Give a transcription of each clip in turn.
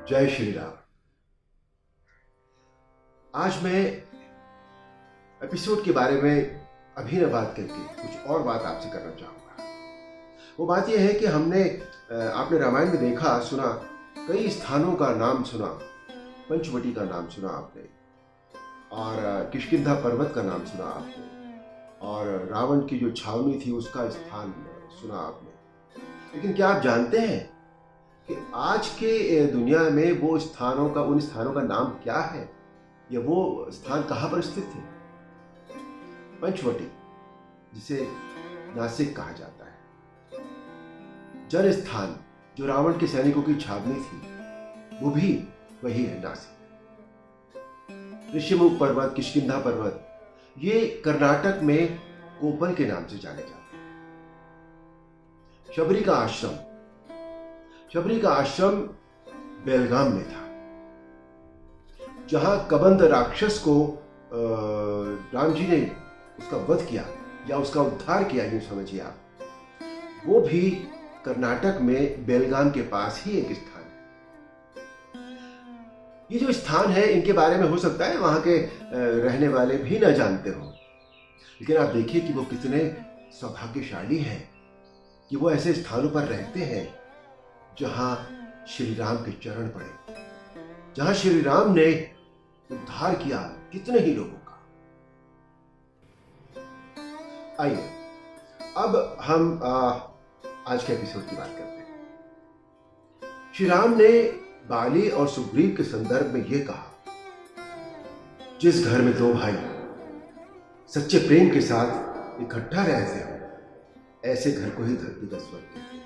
जय श्री राम। आज मैं एपिसोड के बारे में अभी न बात करके कुछ और बात आपसे करना चाहूँगा। वो बात यह है कि आपने रामायण में देखा सुना, कई स्थानों का नाम सुना। पंचवटी का नाम सुना आपने, और किष्किंधा पर्वत का नाम सुना आपने, और रावण की जो छावनी थी उसका स्थान सुना आपने। लेकिन क्या आप जानते हैं कि आज के दुनिया में उन स्थानों का नाम क्या है, या वो स्थान कहाँ पर स्थित है? पंचवटी, जिसे नासिक कहा जाता है, जल स्थान जो रावण के सैनिकों की छावनी थी, वो भी वही है, नासिक। ऋषिमुख पर्वत, किष्किंधा पर्वत, ये कर्नाटक में कोपल के नाम से जाने जाते हैं। शबरी का आश्रम बेलगाम में था, जहां कबंध राक्षस को राम जी ने उसका वध किया या उसका उद्धार किया, यूं समझिए आप। वो भी कर्नाटक में बेलगाम के पास ही एक स्थान है। ये जो स्थान है, इनके बारे में हो सकता है वहां के रहने वाले भी ना जानते हो, लेकिन आप देखिए कि वो कितने सौभाग्यशाली हैं कि वो ऐसे स्थानों पर रहते हैं जहां श्री राम के चरण पड़े, जहां श्री राम ने उद्धार किया कितने ही लोगों का। आइए अब हम आज के एपिसोड की बात करते हैं। श्री राम ने बाली और सुग्रीव के संदर्भ में यह कहा, जिस घर में दो भाई सच्चे प्रेम के साथ इकट्ठा रहते हो, ऐसे घर को ही धरती का स्वर्ग कहते हैं।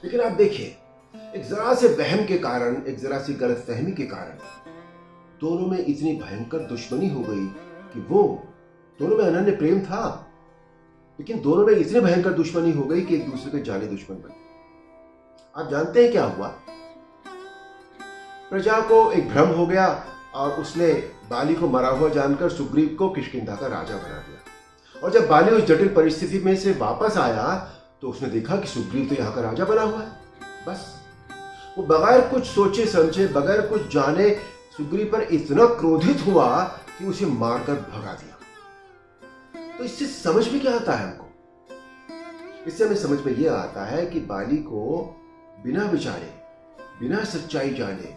लेकिन आप देखिए, एक जरा से वहम के कारण, एक जरा सी गलतफहमी के कारण दोनों में इतनी भयंकर दुश्मनी हो गई कि वो दोनों में अनन्य प्रेम था, लेकिन दोनों में इतनी भयंकर दुश्मनी हो गई कि एक दूसरे के जाने दुश्मन बन गए। आप जानते हैं क्या हुआ? प्रजा को एक भ्रम हो गया और उसने बाली को मरा हुआ जानकर सुग्रीव को किष्किंधा का राजा बना दिया। और जब बाली उस जटिल परिस्थिति में से वापस आया तो उसने देखा कि सुग्रीव तो यहाँ का राजा बना हुआ है। बस वो बगैर कुछ सोचे समझे, बगैर कुछ जाने सुग्रीव पर इतना क्रोधित हुआ कि उसे मारकर भगा दिया। तो इससे समझ में क्या आता है हमको? इससे हमें समझ में यह आता है कि बाली को बिना विचारे, बिना सच्चाई जाने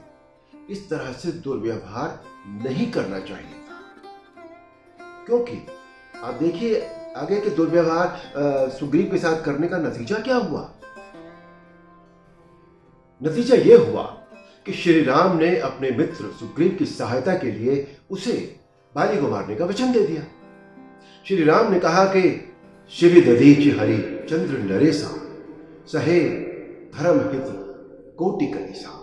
इस तरह से दुर्व्यवहार नहीं करना चाहिए था। क्योंकि आप देखिए आगे के दुर्व्यवहार सुग्रीव के साथ करने का नतीजा क्या हुआ। नतीजा यह हुआ कि श्री राम ने अपने मित्र सुग्रीव की सहायता के लिए उसे बाली को मारने का वचन दे दिया। श्री राम ने कहा कि शिवि दधीचि हरि चंद्र नरेसा सहे धर्म हित कोटि कनीसा।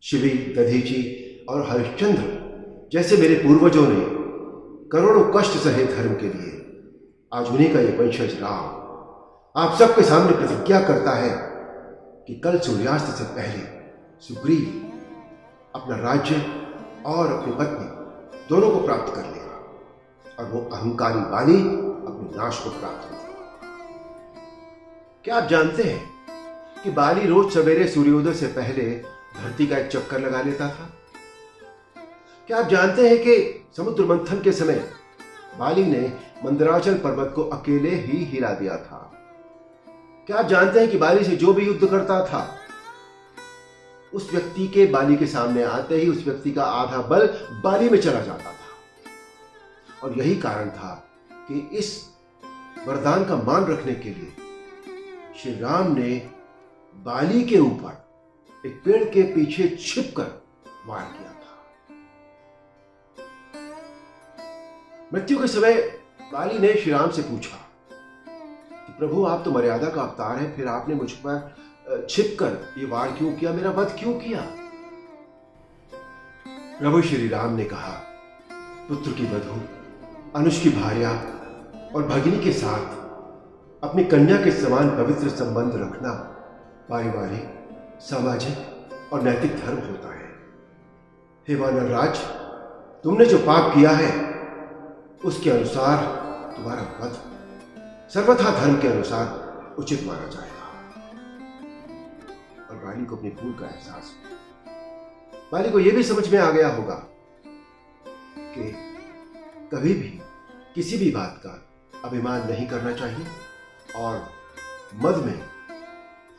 शिवि, दधीचि और हरिश्चंद्र जैसे मेरे पूर्वजों ने करोड़ों कष्ट सहे धर्म के लिए, आज उन्हीं का ये वंशज राम आप सबके सामने प्रतिज्ञा करता है कि कल सूर्यास्त से पहले सुग्रीव अपना राज्य और अपनी पत्नी दोनों को प्राप्त कर लेगा और वो अहंकारी बाली अपने नाश को प्राप्त होगा। क्या आप जानते हैं कि बाली रोज सवेरे सूर्योदय से पहले धरती का एक चक्कर लगा लेता था? क्या आप जानते हैं कि समुद्र मंथन के समय बाली ने मंदराचल पर्वत को अकेले ही हिला दिया था? क्या आप जानते हैं कि बाली से जो भी युद्ध करता था, उस व्यक्ति के बाली के सामने आते ही उस व्यक्ति का आधा बल बाली में चला जाता था। और यही कारण था कि इस वरदान का मान रखने के लिए श्री राम ने बाली के ऊपर एक पेड़ के पीछे छिपकर वार किया था। मृत्यु के समय बाली ने श्री राम से पूछा कि प्रभु, आप तो मर्यादा का अवतार हैं, फिर आपने मुझ पर छिपकर ये वार क्यों किया, मेरा वध क्यों किया? प्रभु श्री राम ने कहा, पुत्र की वधू, अनुज की भार्या और भगिनी के साथ अपनी कन्या के समान पवित्र संबंध रखना पारिवारिक, सामाजिक और नैतिक धर्म होता है। हे वानरराज, तुमने जो पाप किया है उसके अनुसार तुम्हारा वध सर्वथा धर्म के अनुसार उचित माना जाएगा। और माली को अपनी भूल का एहसास हुआ। माली को यह भी समझ में आ गया होगा कि कभी भी किसी भी बात का अभिमान नहीं करना चाहिए और मद में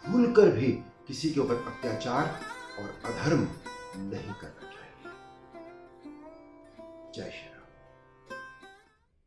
भूलकर भी किसी के ऊपर अत्याचार और अधर्म नहीं करना चाहिए। जय श्री राम।